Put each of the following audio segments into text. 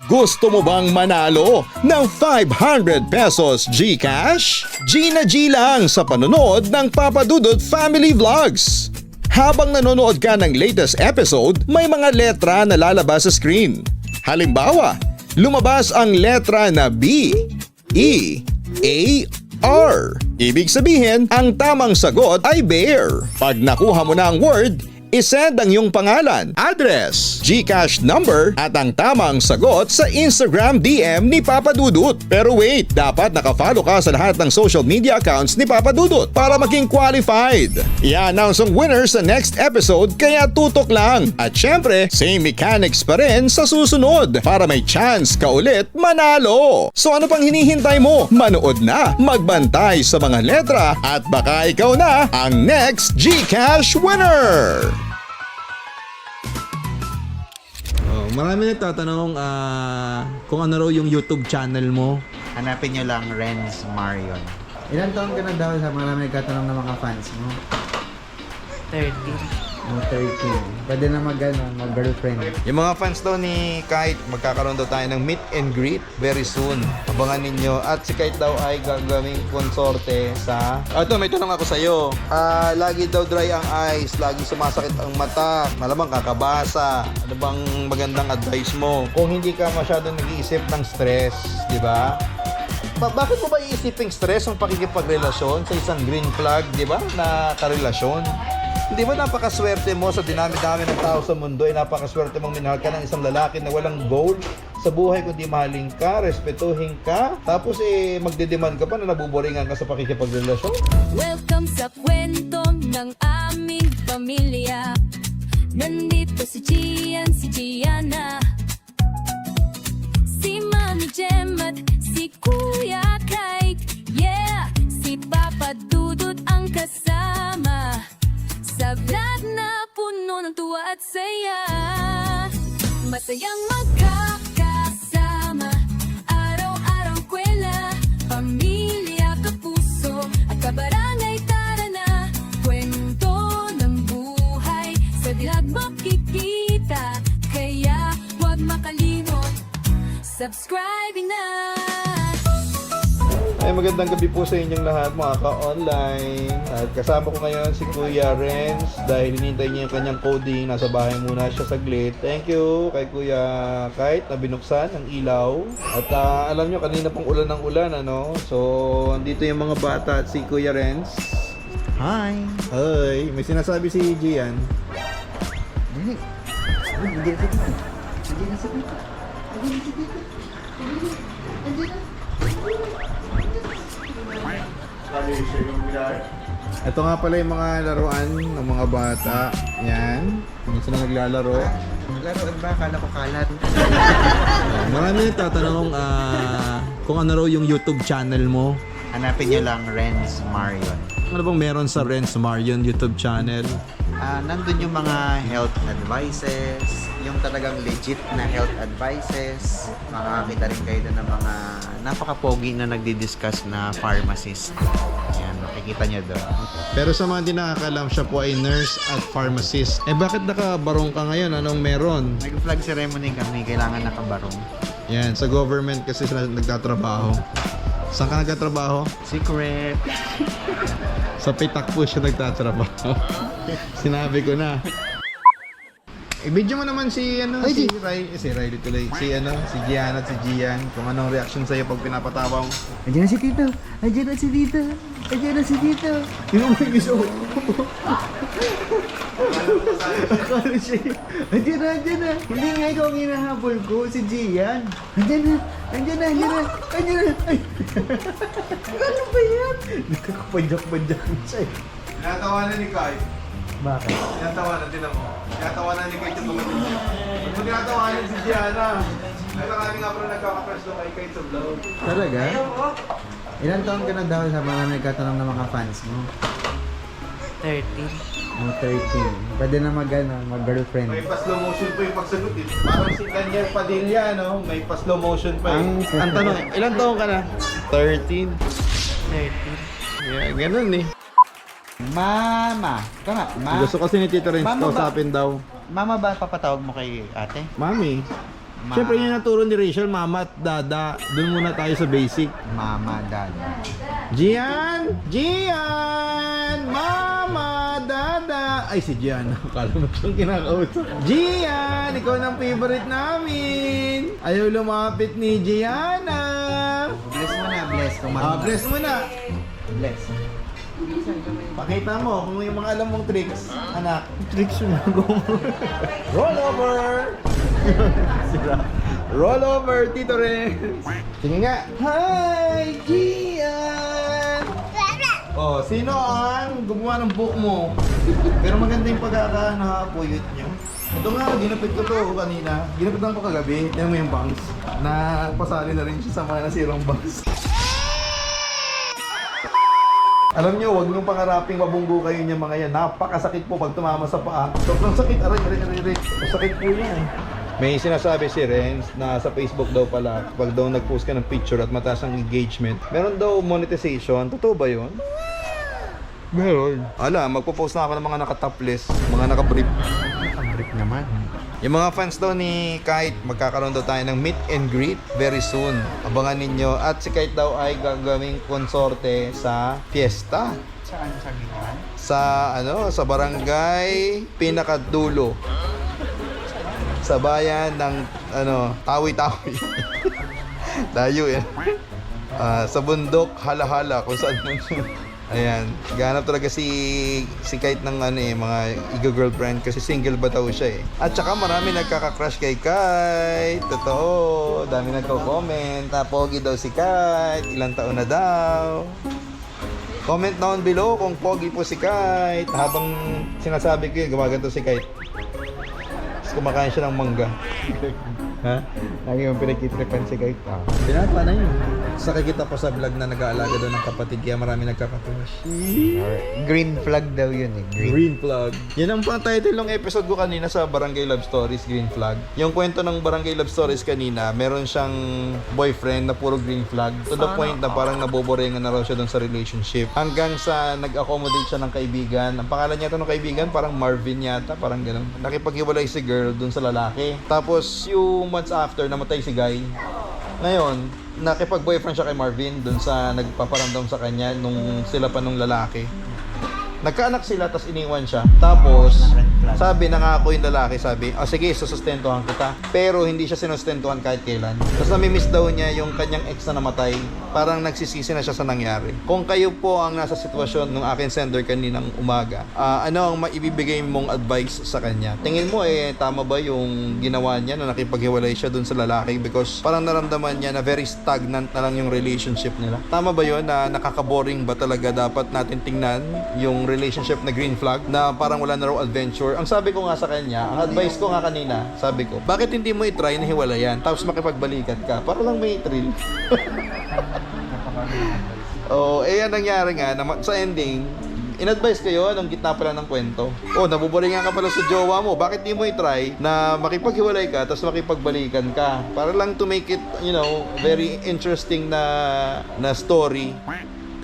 Gusto mo bang manalo ng 500 pesos GCash? G na G lang sa panonood ng Papa Dudut Family Vlogs. Habang nanonood ka ng latest episode, may mga letra na lalabas sa screen. Halimbawa, lumabas ang letra na B, E, A, R. Ibig sabihin, ang tamang sagot ay bear. Pag nakuha mo na ang word, isend ang iyong pangalan, address, GCash number at ang tamang sagot sa Instagram DM ni Papa Dudut. Pero wait, dapat nakafollow ka sa lahat ng social media accounts ni Papa Dudut para maging qualified. I-announce ang winner sa next episode kaya tutok lang. At syempre, same mechanics pa rin sa susunod para may chance ka ulit manalo. So ano pang hinihintay mo? Manood na, magbantay sa mga letra at baka ikaw na ang next GCash winner! Marami nagtatanong kung ano raw yung YouTube channel mo. Hanapin nyo lang Renz Marion. Ilan taon ka na daw sa marami nagtatanong ng mga fans mo? 30. No, 13. Pwede na mag-girlfriend. Yung mga fans daw ni Kite, magkakaroon daw tayo ng meet and greet very soon. Abangan ninyo. At si Kite daw ay gagawing konsorte sa... Ito, may tanong ako sa'yo. Lagi daw dry ang eyes, lagi sumasakit ang mata, malamang kakabasa. Ano bang magandang advice mo? Kung hindi ka masyadong nag-iisip ng stress, di ba? Bakit mo ba iisiping stress ang pakikipagrelasyon sa isang green flag, di ba, na karelasyon? Hindi ba napakaswerte mo sa dinami-dami ng tao sa mundo, ay napakaswerte mong minahal ka ng isang lalaki na walang goal sa buhay kundi mahalin ka, respetuhin ka, tapos magdedemand ka pa na nabuboringan ka sa pakikipagrelasyon? Welcome sa kwento ng aming pamilya. Nandito si Gian, si Gianna, si Mami Jem at si Kuya Kite. Yeah, si Papa Dudut ang kasama sa vlog na puno ng tuwa at saya. Masayang magkakasama, araw-araw kwela, pamilya, kapuso at kabarangay. Tara na, kwento ng buhay sa vlog makikita, kaya huwag makalimot, subscribe na. Ay, magandang gabi po sa inyong lahat mga ka-online. At kasama ko ngayon si Kuya Renz dahil hinintay niya yung kanyang coding. Nasa bahay muna siya saglit. Thank you kay Kuya Kite na binuksan ang ilaw. At alam nyo, kanina pong ulan ng ulan, ano? So, andito yung mga bata at si Kuya Renz. Hi! Ay, may sinasabi si Gian. Hindi na sa dito. Hindi na sa dito. Hindi na sa dito. Hindi na. Ito nga pala yung mga laruan ng mga bata. Yan. Yung sila naglalaro. Laruan ba? Akala ko kalat. Marami nagtatanong kung ano raw yung YouTube channel mo. Hanapin nyo lang Renz Marion. Ano bang meron sa Renz Marion YouTube channel? Nandun yung mga health advices, yung talagang legit na health advices. Makakakita rin kayo doon ng mga napaka-pogi na nagdi-discuss na pharmacist. Yan, makikita nyo doon. Pero sa mga hindi nakakalam, siya po ay nurse at pharmacist. Eh bakit nakabarong ka ngayon? Anong meron? Nag-flag ceremony kami, kailangan nakabarong. Yan, sa government kasi sila nagtatrabaho. Saan ka nagtatrabaho? Secret! Sa pitak po siya nagtatrabaho. Sinabi ko na. I-video mo naman si Riley tuloy. Si Gian at si Gian. Kung anong reaction sa'yo pag pinapatawa mo. Andiyan na si Tito. Andiyan na si Tito. Andiyan na si Tito. Yung may gusto ko. Akala siya. Andiyan na. Hindi nga ikaw ang hinahabol ko. Si Gian. Andiyan na. Andiyan na. Ay. Ano ba yan? Nagkakapadyak-padyak siya. Tinatawanan ni Kai. Bakit? Tinatawanan, tinan mo. Tinatawanan ni Kai yung tumating siya. Ba't mo tinatawanan si Gianna? Ay, marami nga pala nagkakapress doon kay Kai sa vlog. Talaga? Ilan taon ka na daw sa marami nagtatanong ng mga fans mo? 30. No, 13. Pwede na mag-girlfriend. May pa-slow motion pa yung pagsagot eh. Parang si Daniel Padilla, no? May pa-slow motion pa eh. Ang tanong, ilan taon ka na? 13. 30. Yeah, ganun eh. Mama! Tama, Gusto kasi ni Tito Renz Mama ba? kausapin daw. Mama ba papatawag mo kay ate? Mami. Siyempre yun ang turo ni Rachel, mama at dada. Doon muna tayo sa basic. Mama, dada. Gian! Gian! Mama! Dada! Ay, si Gian. Akala mo siyang kinakausap. Gian! Ikaw ng favorite namin! Ayaw lumapit ni Gianna! Bless mo na, bless. Kung Bless mo na! Bless. Pakita mo kung yung mga alam mong tricks, anak. Tricks mo. Roll over! Roll over, Tito Renz! Sige nga! Hi, Gian! Oh, sino ang gumawa ng book mo? Pero maganda yung pagkaka-nakapuyot nyo. Ito nga, ginapit ko to kanina. Ginapitan ko kagabi. Yan mo yung bangs. Napasali na rin siya sa mga nasirang bangs. Alam nyo, huwag niyong pangaraping mabunggo kayo niya mga yan. Napakasakit po pag tumama sa paa. Sobrang sakit. Aray. Masakit po yan. May sinasabi si Renz na sa Facebook daw pala, pag daw nag-post ka ng picture at mataas ang engagement, meron daw monetization. Totoo ba yun? Meron. Ala, magpo-post na ako ng mga naka-topless, mga naka-brief. Brick naman. Yung mga fans daw ni Kite, magkakaroon daw tayo ng meet and greet very soon. Abangan ninyo. At si Kite daw ay gagawing konsorte sa fiesta. Saan sa gitan? Sa barangay Pinakadulo. Sa bayan ng Tawi-Tawi. Layo yan. Sa bundok Hala-Hala kung saan mo. Ayan, ganap talaga si Kite ng mga girlfriend kasi single ba daw siya eh. At saka marami nagkaka-crush kay Kite. Totoo, dami nagko-comment. Pogi daw si Kite, ilang taon na daw. Comment down below kung pogi po si Kite. Habang sinasabi ko yun, gumaganto si Kite. Tapos kumakain siya ng mangga. Ha? Lagi mong pinagkitripan si Kite. Pinapa na yun. Sa nakikita ko sa vlog na nag-aalaga doon ng kapatid kaya marami nagkakatuwas. Green flag daw yun eh. Green Flag. Yan ang title ng episode ko kanina sa Barangay Love Stories, Green Flag. Yung kwento ng Barangay Love Stories kanina, meron siyang boyfriend na puro green flag. To the point na parang naboboringan na raw siya doon sa relationship. Hanggang sa nag-accommodate siya ng kaibigan. Ang pangalan niya ng kaibigan, parang Marvin yata, parang gano'n. Nakipaghiwalay si girl doon sa lalaki. Tapos, few months after, namatay si guy. Ngayon, nakipag-boyfriend siya kay Marvin dun sa nagpaparamdam sa kanya nung sila pa nung lalaki. Nagkaanak sila, tapos iniwan siya. Tapos, sabi, nangako yung lalaki, sabi, sige, susustentuhan kita. Pero hindi siya sinustentuhan kahit kailan. Tapos namimiss daw niya yung kanyang ex na namatay. Parang nagsisisi na siya sa nangyari. Kung kayo po ang nasa sitwasyon ng akin sender kaninang umaga, ano ang maibibigay mong advice sa kanya? Tingin mo, tama ba yung ginawa niya na nakipaghiwalay siya dun sa lalaki? Because parang naramdaman niya na very stagnant na lang yung relationship nila. Tama ba yun na nakaka-boring ba talaga dapat natin tingnan yung relationship na green flag na parang wala na raw adventure? Ang sabi ko nga sa kanya, ang advice ko nga kanina, sabi ko, bakit hindi mo i-try na hiwalayan tapos makipagbalikan ka para lang may thrill? Yan nangyari nga sa ending. In-advise kayo nung gitna pala ng kwento. Nabuboringan ka pala sa jowa mo. Bakit di mo i-try na makipaghiwalay ka tapos makipagbalikan ka? Para lang to make it, very interesting na story.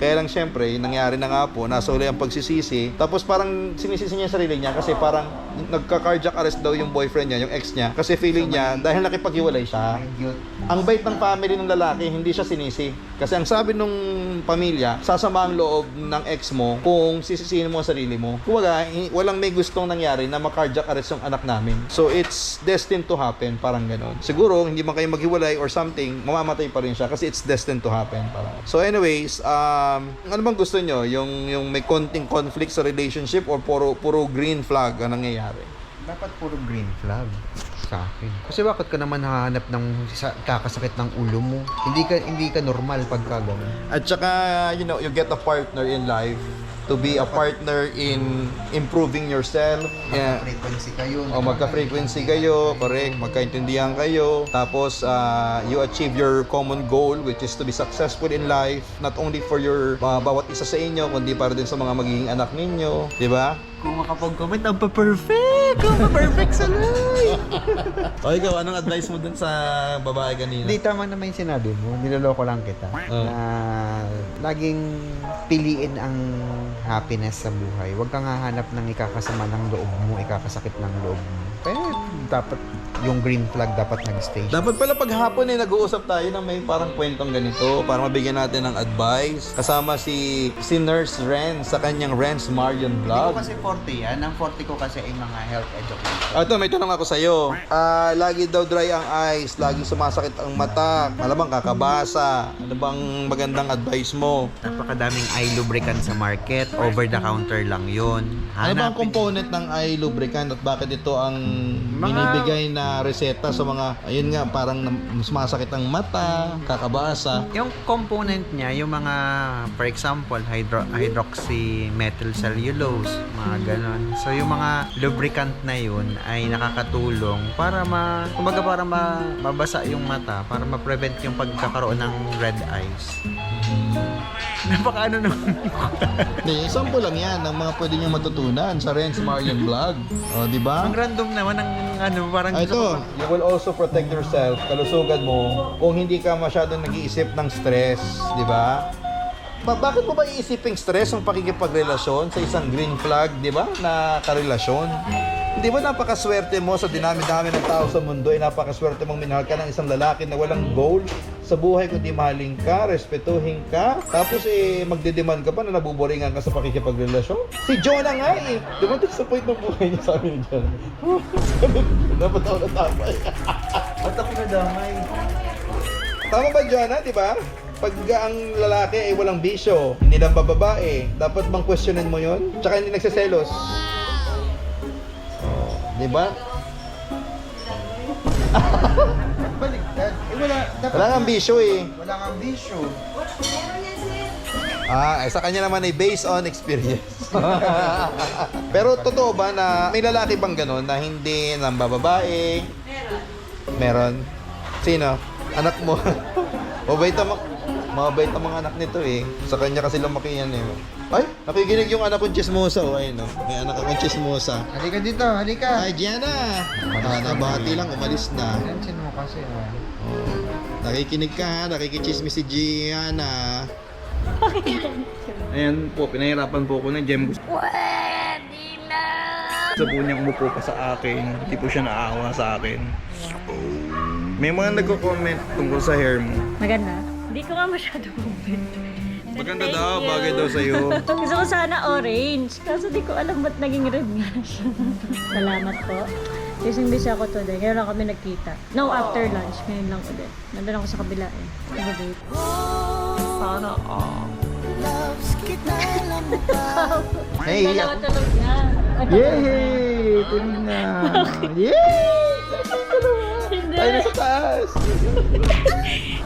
Kaya lang syempre, nangyari na nga po, nasa uli ang pagsisisi. Tapos parang sinisisi niya yung sarili niya kasi parang nagka-cardiac arrest daw yung boyfriend niya, yung ex niya. Kasi feeling niya, dahil nakipaghiwalay siya, ang bait ng family ng lalaki, hindi siya sinisi. Kasi ang sabi nung pamilya, sasama ang loob ng ex mo kung sisisihin mo ang sarili mo. Kumbaga, walang may gustong nangyari na ma-cardiac arrest yung anak namin. So it's destined to happen, parang ganon. Siguro, hindi man kayo maghiwalay or something, mamamatay pa rin siya kasi it's destined to happen. Parang. So anyways, ano bang gusto nyo? Yung may konting conflict sa relationship or puro green flag ang nangyayari? Dapat puro green flag sa akin. Kasi bakit ka naman hahanap ng kakasakit ng ulo mo? Hindi ka normal pagka gano'n. At saka, you get a partner in life to be a partner in improving yourself. Magka-frequency kayo. Magka-frequency kayo, correct, magkaintindihan kayo. Tapos, you achieve your common goal, which is to be successful in life, not only for your bawat isa sa inyo, kundi para din sa mga magiging anak ninyo. Diba? Kung makapag-comment, ang pa-perfect! Ang pa-perfect sa life! Ikaw, anong advice mo dun sa babae kanina? Hindi, tama naman yung sinabi mo. Niloloko lang kita. Na laging piliin ang happiness sa buhay. Huwag kang hahanap ng ikakasama ng loob mo, ikakasakit ng loob mo. Pero dapat yung green flag dapat nag-stay. Dapat pala paghapon nag-uusap tayo ng may parang kwentong ganito para mabigyan natin ng advice. Kasama si Nurse Ren sa kanyang Ren's Marion Hindi Vlog. ko kasi 40 yan. Ang 40 ko kasi ay mga health education. Ito, may tanong ako sa'yo. Lagi daw dry ang eyes, lagi sumasakit ang mata, malamang kakabasa. Ano bang magandang advice mo? Napakadaming eye lubricant sa market. Over the counter lang yun. Ano ba ang component ng eye lubricant at bakit ito ang binibigay na reseta sa mga, ayun nga, parang sumasakit ang mata, kakabasa? Yung component niya, yung mga, for example, hydroxy methyl cellulose, mga ganon. So, yung mga lubricant na yun ay nakakatulong para kumbaga para mabasa yung mata, para ma-prevent yung pagkakaroon ng red eyes. Napakaano naman. Hindi, sample lang yan ng mga pwede nyo matutunan sa Ren's Marion Vlog. O, di ba? Ang random naman ng parang Ito, you will also protect yourself, kalusugan mo, kung hindi ka masyadong nag-iisip ng stress, di ba? Bakit mo ba iisipin stress ang pakikipagrelasyon sa isang green flag, di ba, na karelasyon? Hindi ba napakaswerte mo sa dinami-dami ng tao sa mundo, ay napakaswerte mong minahal ka ng isang lalaki na walang goal sa buhay, kundi mahalin ka, respetuhin ka, tapos magdedemand ka pa na nabuboringan ka sa pakikipagrelasyon? Si Jonah nga dumating sa point ng buhay niya, sabi ni Jonah. Dapat ako natapay. Ba't ako nadamay? Tama ba, Jonah, di ba? Pag ang lalaki ay walang bisyo, hindi lang bababae, dapat bang questionin mo yon? Tsaka hindi nagsiselos. Oh, di ba? Baliktad. Dapat Wala kang bisyo eh. wala kang bisyo. Sa kanya naman ay based on experience. Pero totoo ba na may lalaki bang ganun na hindi nang bababae? Meron. Sino? Anak mo. Mabait ang mga anak nito eh. Sa kanya kasi lumaki yan eh. Ay, nakikinig yung anak kong chismosa. Oh, ayun oh. May anak akong chismosa. Halika dito, halika. Ay, Gianna! Nabati lang, umalis na. Pansin mo kasi, Oh. Nakikinig ka ha, nakikichismis si Gianna. Ayan po, pinahirapan po ako ng Jem. Gusto po niyang umupo pa sa akin. Hindi po siya naawa sa akin. May mga nagko-comment tungkol sa hair mo. Maganda. Hindi ko nga masyado mabit. Maganda daw, bagay daw sa'yo. Gusto ko sana orange. Kaso di ko alam ba't naging red nga siya. Salamat po. Busy ako today. Ngayon lang kami nagkita. No, after lunch. Ngayon lang ulit. Nandun ako sa kabila eh. Nag-date. Sana all. Hey, Dalawa tulog na. yay! Tulog na! Yay! Hindi. Ay, nasa taas!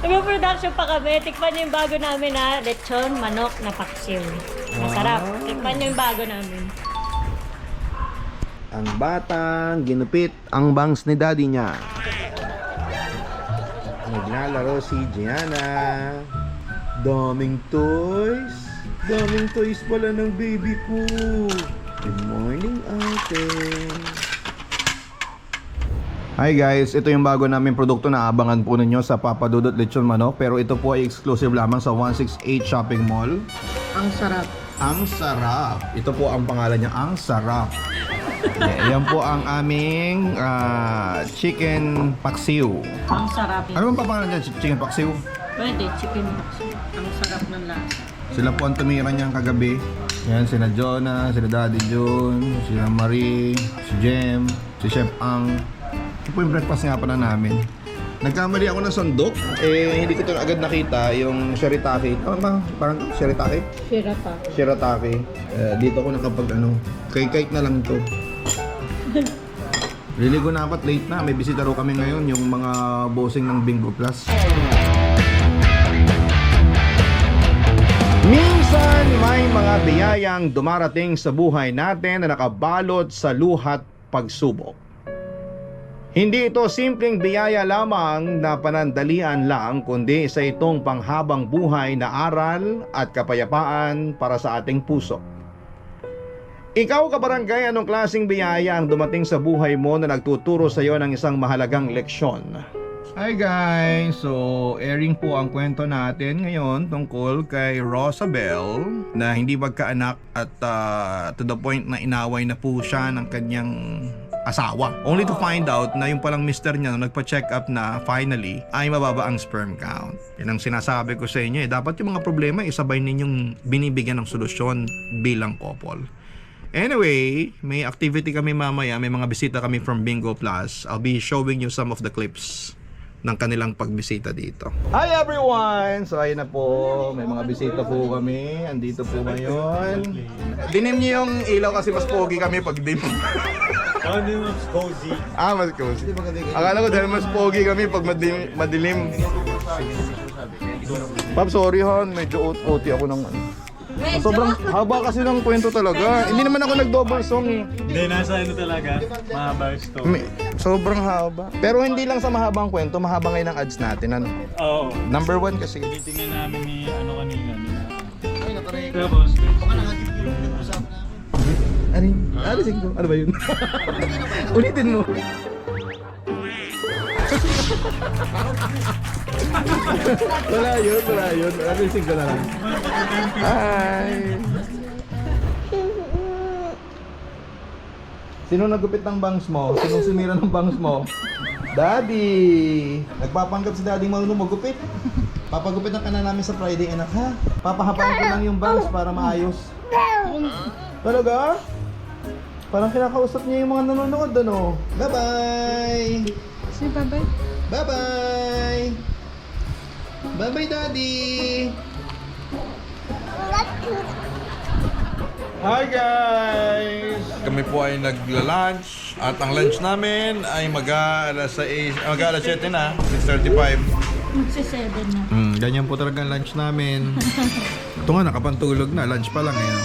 Nag-production pa kami. Tikman niyo yung bago namin na lechon, manok na paksiw. Masarap. Tikman niyo yung bago namin. Ang batang ginupit ang bangs ni daddy niya. Naglalaro si Gianna. Daming toys. Daming toys pala ng baby ko. Good morning, ate. Hi guys, ito yung bago namin produkto na abangan po ninyo sa Papa Dudut Lechon Manok. Pero ito po ay exclusive lamang sa 168 Shopping Mall. Ang sarap. Ang sarap. Ito po ang pangalan niya, ang sarap. Yan po ang aming chicken paksiw. Ang sarap. Ano bang pangalan niya, chicken paksiw? Pwede, chicken paksiw. Ang sarap ng lasa. Sila po ang tumira niyan kagabi. Yan, sila Jonah, sila Daddy June, sila Marie, si Jem, si Chef Ang. Ito po yung breakfast nga pala namin. Nagkamali ako ng sandok. Hindi ko ito agad nakita, yung shirataki. Ano ba? Parang shirataki? Shirata. Shirataki. Dito ako nakapag kay-kite na lang to. Liligo na apat, late na. May bisita raw kami ngayon, yung mga bossing ng Bingo Plus. Minsan may mga biyayang dumarating sa buhay natin na nakabalot sa luhat pagsubok. Hindi ito simpleng biyaya lamang na panandalian lang, kundi sa itong panghabang buhay na aral at kapayapaan para sa ating puso. Ikaw kabarangay, anong klaseng biyaya ang dumating sa buhay mo na nagtuturo sa iyo ng isang mahalagang leksyon? Hi guys! So, airing po ang kwento natin ngayon tungkol kay Rosabel na hindi magkaanak at to the point na inaway na po siya ng kanyang asawa. Only to find out na yung palang mister niya nung nagpa-check up na finally ay mababa ang sperm count. Yan ang sinasabi ko sa inyo dapat yung mga problema isabay ninyong binibigyan ng solusyon bilang couple. Anyway, may activity kami mamaya, may mga bisita kami from Bingo Plus. I'll be showing you some of the clips ng kanilang pagbisita dito. Hi everyone! So ayun na po, may mga bisita po kami. Andito po ngayon. Dinim niyo yung ilaw kasi mas pogi kami pag dim. Ano mas cozy? Mas cozy. Akala ko dahil mas pogi kami pag madilim. Pab, sorry hon, medyo OT ako ng ano. Sobrang haba kasi ng kwento talaga. Hindi naman ako nag-double song eh. Hindi, nasa ano talaga, mahaba yung story. Sobrang haba. Pero hindi lang sa mahabang kwento, mahaba ngayon ang ads natin. Ano? Oo. Number 1 kasi. Titingnan namin ni ano kanina. Tapos, Ano ba yun? Ulitin mo. wala yun. Narising ko na lang. Hi! Sino nagupit ng bangs mo? Sino sumira ng bangs mo? Daddy! Nagpapanggap si Daddy marunong magupit. Papagupitan ka na namin sa Friday, anak ha? Papahapain ko lang yung bangs para maayos. Talaga? Parang kinakausap niya yung mga nanonood, ano? Bye-bye! Say bye-bye. Bye-bye! Bye-bye, Daddy! Hi, guys! Kami po ay nagla-lunch at ang lunch namin ay mag-alas 7 na, 6:35. Magsi-7 na. Ganyan po talaga ang lunch namin. Ito nga, nakapantulog na. Lunch pa lang ngayon.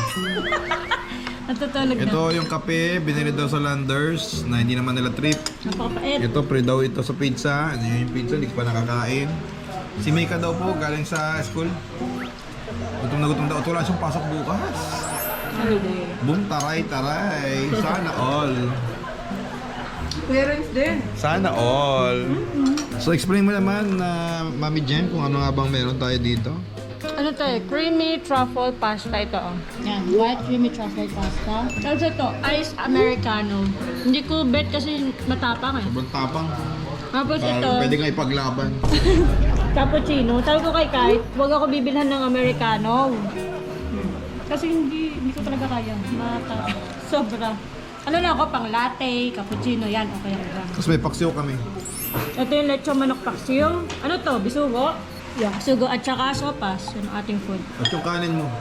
Natutulog na. Ito yung kape, binili daw sa Landers na hindi naman nila trip. Napakapait. Ito, pre daw ito sa pizza. Ano yung pizza, hindi ko pa nakakain. Si Mika daw po, galing sa school. Gutom na gutom daw. Ito wala siyang pasok bukas. Holiday. Boom, taray. Sana all. Clearance din. Sana all. So, explain mo naman na Mami Jen kung ano nga bang meron tayo dito. Ano to eh? Creamy truffle pasta ito. Oh. Yan, white creamy truffle pasta. Tapos ito, iced americano. Hindi ko bet kasi matapang eh. Sobrang tapang. Tapos ito, Pwede nga ipaglaban. cappuccino. Sabi ko kay Kai, huwag ako bibilhan ng americano. Kasi hindi ko talaga kaya. Sobra. Ano na ako, pang latte, cappuccino, yan, okay lang. Tapos may paksiw kami. Ito yung lechon manok paksiw. Ano to, bisugo? Yeah, bisugo at saka sopas, yun ang ating food. At yung kanin mo.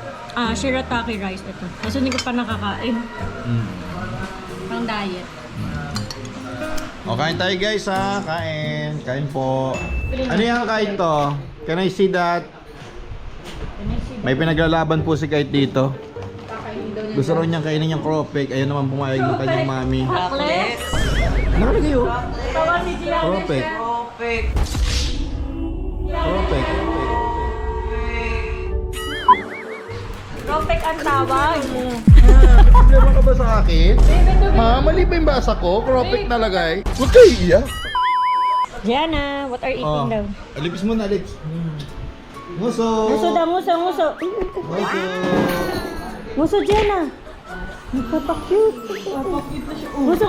Shirataki rice ito. Kasi hindi ko pa nakakain. Pang diet. O, kain tayo guys ha. Kain po. Ano yung kain to? Can I see that? May pinaglalaban po si Kite dito. Gusto raw niyang kainin yung cropek. Ayun naman pumayag ng kanyang mami. Chocolate? Nakalagay yun. Tawa si Gian. Cropek. Cropek. Propek ang tawag. Problema ka ba sa akin? Ma, mali ba yung basa ko? Cropek nalagay. Huwag kayo iiyak. Gianna, what are you eating daw? Lips mo na, lips. Muso. Nguso daw, nguso. Muso. Nguso, Gianna. Nagpapa-cute. Nguso.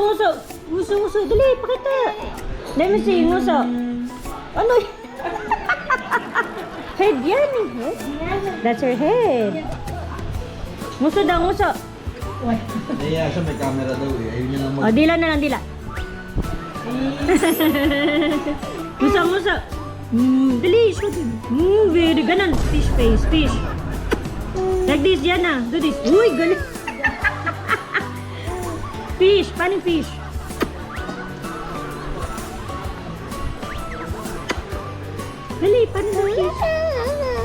Dali, pakita. Let me see, nguso. Ano y- Head yan eh. Head? That's her head. Nguso daw, nguso. Iya, siya may camera daw eh. Ayun niya naman. O, dila na lang, dila. Nguso. Dali, shoot. Very ganon. Fish face, fish. Like this, Gianna. Do this. Uy, galing. Fish, paano fish? Dali, paano fish?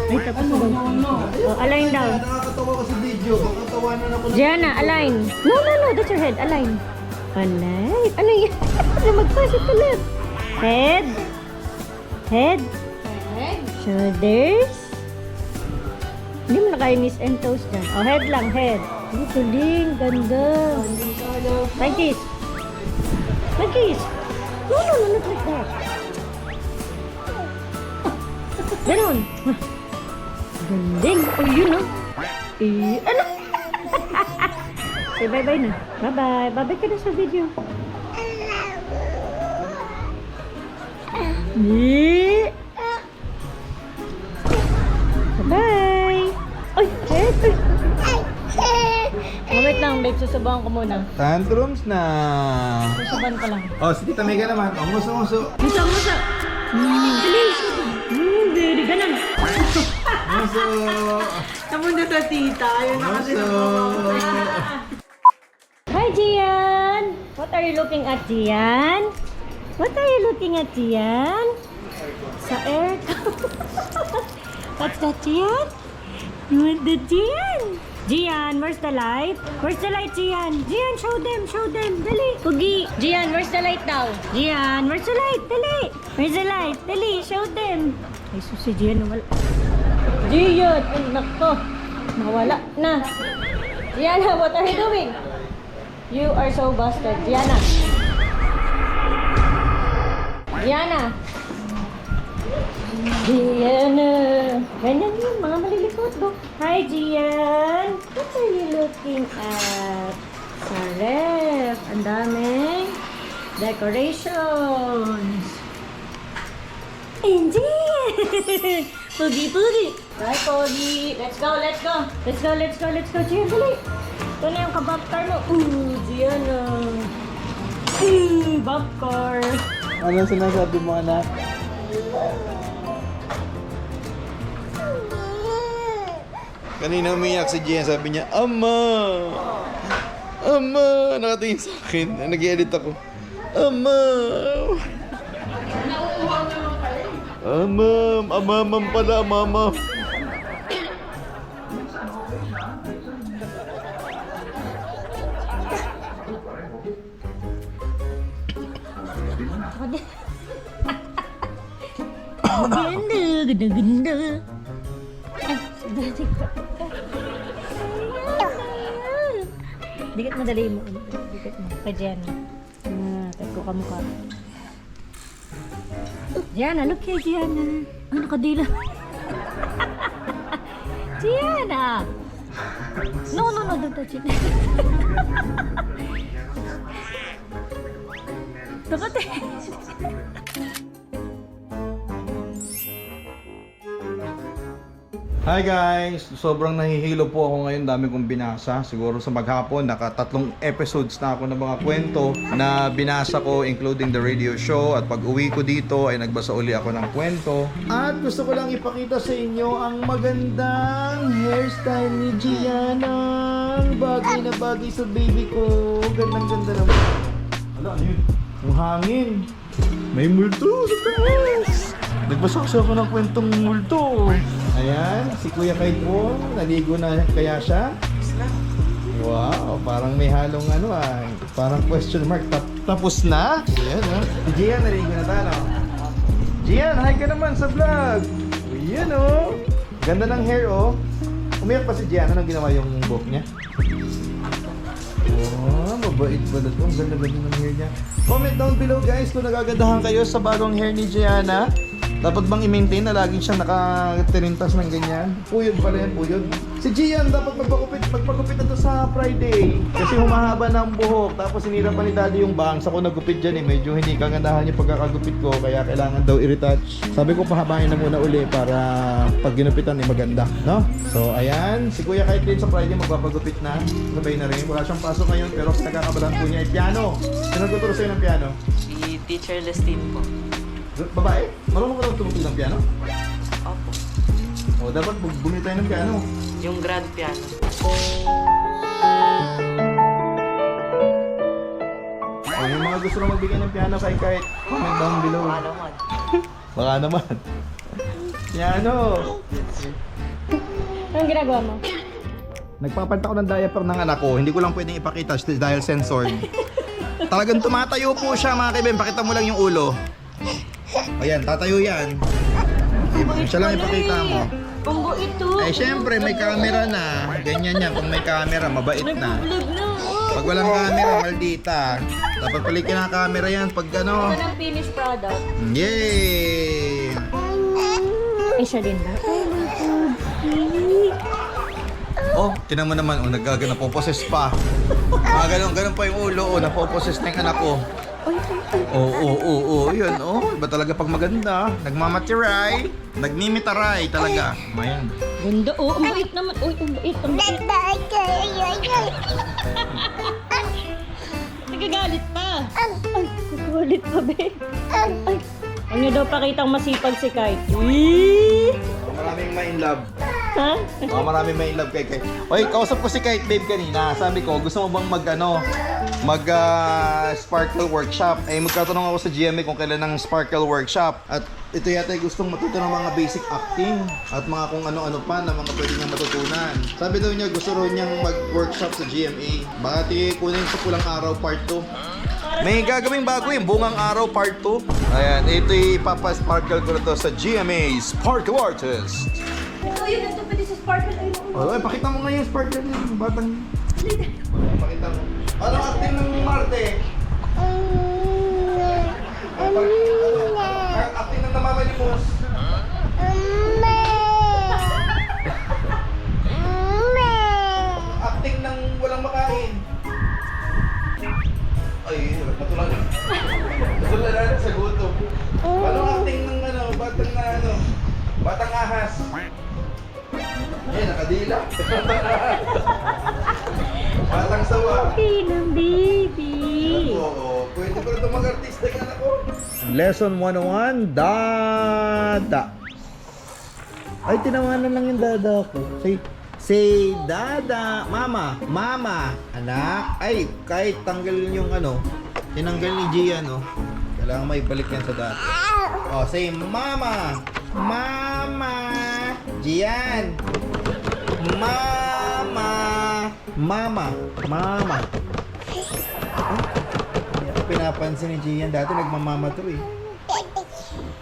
Ay, tapos na daw. Oh, align daw. Nakakatawa ko sa video. Nakakatawanan ako na. Gianna, align. No, that's your head. Align. Align. Ano yan? Magpasit ulit. Head. Shoulders. Hindi mo nakainis and toes dyan. Oh, head lang, head. Ang tuling, ganda. Like this. Like this. No, not like that. Ganon. Galing. Oh, yun oh. Ano? Say bye-bye na. Bye-bye. Bye-bye ka na sa video. Yeah. Bye! Ay! Wait lang, babe. Susubukan ko muna. Tantrums na. Susubukan ko lang. Oh, si Tita Mega naman. Oh, muso. Musa! Dali! Dali, ganun. Muso. Napunta sa tita. Ayun na kasi Hi, Gian! What are you looking at, Gian? What are you looking at, Gian? Sa aircon. What's that, Gian? You want the Gian? Gian, where's the light? Where's the light, Gian? Gian, show them, dali. Pugi, Gian, where's the light daw? Gian, where's the light? Dali. Where's the light? Dali, show them. Ay, si Gian, nawala. Gian, anak ko. Nawala na. Gianna, what are you doing? You are so busted. Gianna. Gianna. Gianna. Ganyan yun, mga malilikot do. Hi, Gian. What are you looking at? Sa ref. Ang daming decorations. And Gian. Pogi. Right, Pogi. Let's go. Gian, dali. Ito na yung kababkar mo. Gianna. Babkar. Ano sinasabi mo, anak? Kanina umiyak si Gian, sabi niya, Ama! Ama! Nakatingin sa akin. Nag-edit ako. Ama! Amam pala, mama. Ganda. Ay, dati ko. Dikit mo dali mo. Dikit mo. Kay Gianna. Tagko ka mukha. Gianna, look kay Gianna. Ano kadila? Gianna! No, don't touch it. Dapat eh. Hi guys! Sobrang nahihilo po ako ngayon. Dami kong binasa. Siguro sa maghapon, naka-3 episodes na ako ng mga kwento na binasa ko, including the radio show. At pag uwi ko dito ay nagbasa uli ako ng kwento. At gusto ko lang ipakita sa inyo ang magandang hairstyle ni Gianna. Bagay na bagay sa baby ko. Gandang-ganda naman. Ano yun? Ang hangin. May multo sa taas. Nagbasa kasi ako ng kwentong multo. Ayan, si Kuya Kite po, naligo na kaya siya? Wow, parang may halong parang question mark. Tapos na? Ayan, ha? Gian, naligo na tayo. Gian, hi ka naman sa vlog. Ayan, oh. Ganda ng hair, oh. Umiyak pa si Gian, anong ginawa yung buhok niya? Oh, mabait pala ito. Ang ganda-ganda ng hair niya. Comment down below guys kung nagagandahan kayo sa bagong hair ni Gianna. Dapat bang i-maintain na laging siyang nakatirintas ng ganyan? Puyod pala yan, puyod. Si Gian dapat magpagupit na to sa Friday. Kasi humahaba na ang buhok. Tapos sinira pa ni Daddy yung bangs. Ako nagupit dyan eh. Medyo hindi kagandahan yung pagkakagupit ko. Kaya kailangan daw i-retouch. Sabi ko pahabain na muna uli para pag ginupitan eh maganda. No? So ayan. Si Kuya Kite din sa Friday magpapagupit na. Sabay na rin. Wala siyang pasok ngayon. Pero pinagkakabalan po niya ay piano. Sino nagtuturo sa'yo ng piano? Si Teacher Lestine po. Babae? Marunong ka daw tumutug ng piano? Opo. O dapat bumili tayo ng piano. Yung grand piano. O yung mga gusto na magbigay ng piano kay Kite, comment down below. Naman. Baka naman. Piano! Anong ginagawa mo? Nagpapanta ko ng diaper ng anak ko. Hindi ko lang pwedeng ipakita dahil censored. Talagang tumatayo po siya mga kaibigan. Pakita mo lang yung ulo. Ayan, tatayo yan. Siya lang ipakita mo. Punggo ito. Eh syempre may camera na. Ganyan yan. Kung may camera, mabait na. Nag-vlog na. Pag walang camera, maldita. Dapat palikin ang camera yan pag ano. Ito ng finished product. Yay! Eh, siya din ba? Oh, tinan mo naman, napoposes pa. Ganun pa yung ulo, napoposes na yung anak ko. Oo, yun. Oh, iba talaga pag maganda. Nagmamatiray. Nagmimitaray talaga. Ayan. Ganda. Oh, ang bait naman. Uy, ang bait. Ang bait. Nagagalit pa. Ay, nagagalit pa, be. Ay, huwag niyo daw pakitang masipag si Kite. Maraming ma-in love. Ha? Maraming ma-in love kay Kite. Oy, kausap ko si Kite Babe kanina. Sabi ko, gusto mo bang sparkle workshop? Eh, magkatanong ako sa GMA kung kailan ang sparkle workshop. At ito yata ay gustong matuto ng mga basic acting at mga kung ano-ano pa na mga pwede niyang matutunan. Sabi daw niya, gusto rin niyang mag-workshop sa GMA. Baka kunin sa pulang araw part 2. May gagawing bago yung bungang araw part 2. Ayan, ito ipapa-sparkle ko na to sa GMA Sparkle Artist. Oh, yun, ito pwede sa sparkle. Oh, pakita mo nga yung sparkle niya, yung batang. Pakita mo. Anong acting ng Marte? Acting ng namamalimos. Acting ng walang makain. Ay, matulad. Matulad na sa gutom. Anong acting ng batang ahas? Nakadila. Batang sawa. Okay ng baby. Oo, pwede ko rin mag-artista yung anak ko. Lesson 101, dada. Ay, tinawanan lang yung dada ko. Say dada. Mama. Anak. Ay, kahit tanggalin yung tinanggal ni Gian, kailangan may balik yan sa dati. Oh, say mama. Gian. Mama. Pinapansin ni Gian. Dati nagmamama to eh.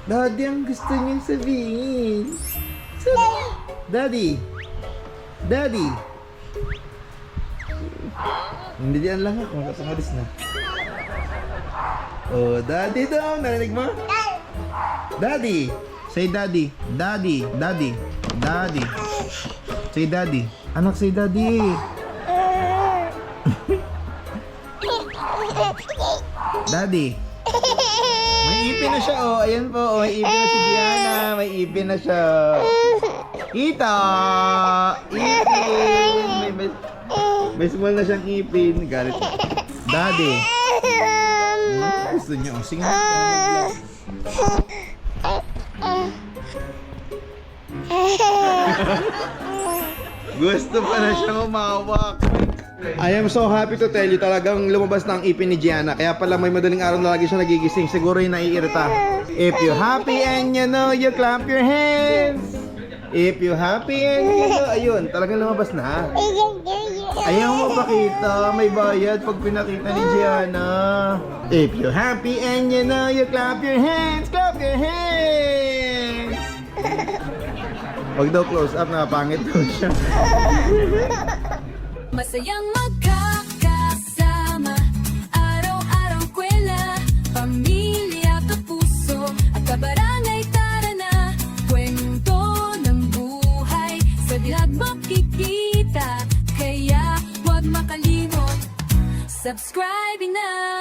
Daddy ang gusto niyang sabihin. Daddy. Hindi diyan lang ako. Nakapangalis na. Oh, daddy daw. Narinig mo? Daddy. Say daddy. Daddy. Say daddy. Anak, say daddy. Daddy. May ipin na siya, oh. Ayan po, oh. May ipin na si Diana. May ipin na siya. Ita! Ipin! May small na siyang ipin. Galit. Daddy. Gusto niya, oh. Sige na. Gusto pa na siya umawak. I am so happy to tell you, talagang lumabas na ang ipin ni Gianna. Kaya pala may madaling araw na lagi siya nagigising. Siguro yung naiirita. If you happy and you know, you clap your hands. If you happy and you know, ayun, talagang lumabas na. Ayaw mo pakita, may bayad pag pinakita ni Gianna. If you happy and you know, you clap your hands. Clap your hands. Wag daw close up, napangit daw siya. Masayang magkakasama, araw-araw kwela, pamilya, kapuso, at kabarangay, tara na. Kwento ng buhay, sa dilag makikita, kaya huwag makalimot, subscribe na.